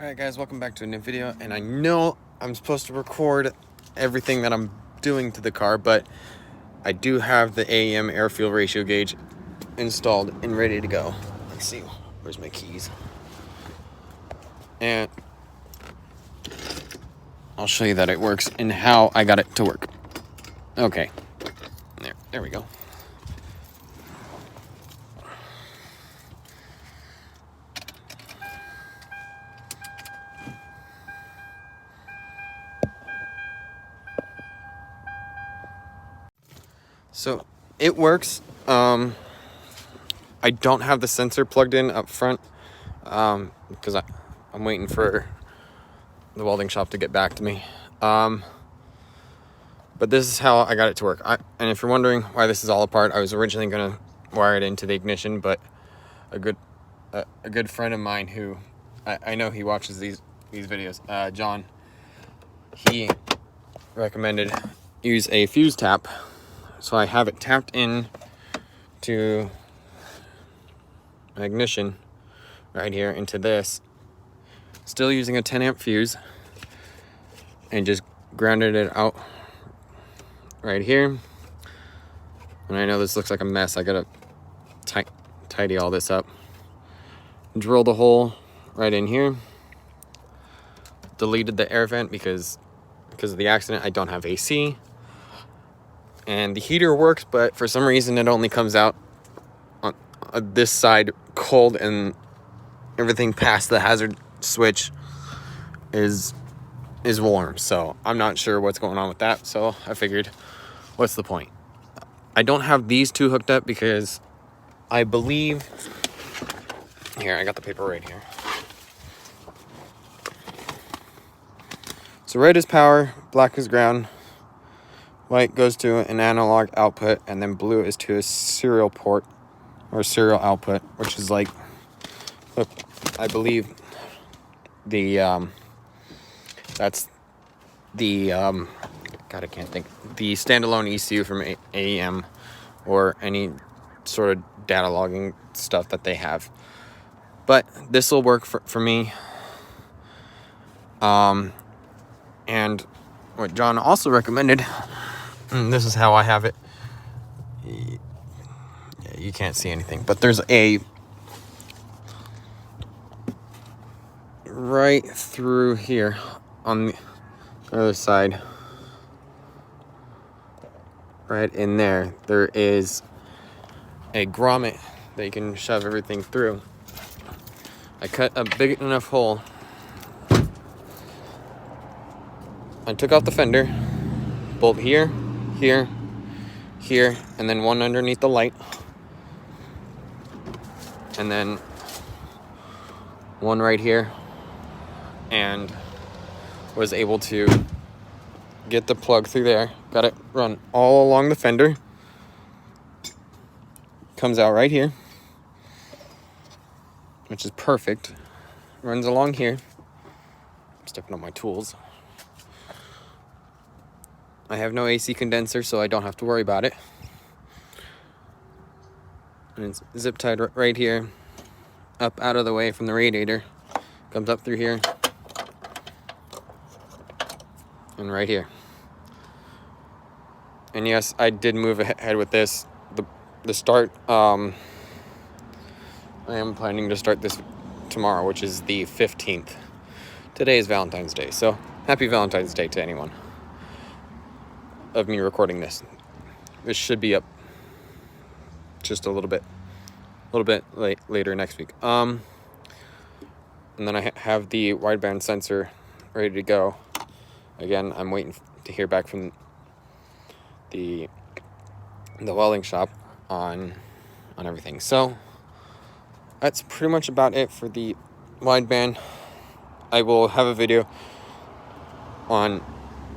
Alright guys, welcome back to a new video, and I know I'm supposed to record everything that I'm doing to the car, but I do have the AEM air fuel ratio gauge installed and ready to go. Let's see, where's my keys? And I'll show you that it works and how I got it to work. Okay, there we go. So it works. I don't have the sensor plugged in up front because I'm waiting for the welding shop to get back to me. But this is how I got it to work. And if you're wondering why this is all apart, I was originally going to wire it into the ignition, but a good friend of mine who I know he watches these videos, John, he recommended use a fuse tap. So I have it tapped in to my ignition right here into this, still using a 10 amp fuse, and just grounded it out right here. And I know this looks like a mess. I gotta tidy all this up. Drill the hole right in here. Deleted the air vent because of the accident. I don't have AC. And the heater works, but for some reason it only comes out on this side cold, and everything past the hazard switch is warm. So I'm not sure what's going on with that. So I figured, what's the point? I don't have these two hooked up because I believe, here, I got the paper right here. So red is power, black is ground, white goes to an analog output, and then blue is to a serial port or serial output, which is like, look, I believe the that's the God, I can't think, the standalone ECU from AEM or any sort of data logging stuff that they have. But this will work for me. And what John also recommended, and this is how I have it. Yeah, you can't see anything, but there's a right through here on the other side, right in there, there is a grommet that you can shove everything through. I cut a big enough hole. I took out the fender, bolt here, here, here, and then one underneath the light, and then one right here, and was able to get the plug through there. Got it run all along the fender. Comes out right here, which is perfect. Runs along here. I'm stepping on my tools. I have no AC condenser, so I don't have to worry about it. And it's zip tied right here, up out of the way from the radiator. Comes up through here, and right here. And yes, I did move ahead with this. The start, I am planning to start this tomorrow, which is the 15th. Today is Valentine's Day, so happy Valentine's Day to anyone of me recording this. This should be up just a little bit later next week. And then I have the wideband sensor ready to go. Again, I'm waiting to hear back from the welding shop on everything. So that's pretty much about it for the wideband. I will have a video on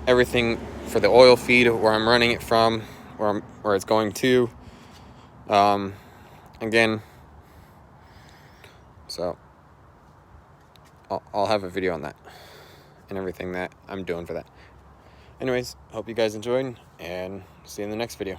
everything for the oil feed, where I'm running it from, where it's going to. Again, so I'll have a video on that and everything that I'm doing for that. Anyways, hope you guys enjoyed, and see you in the next video.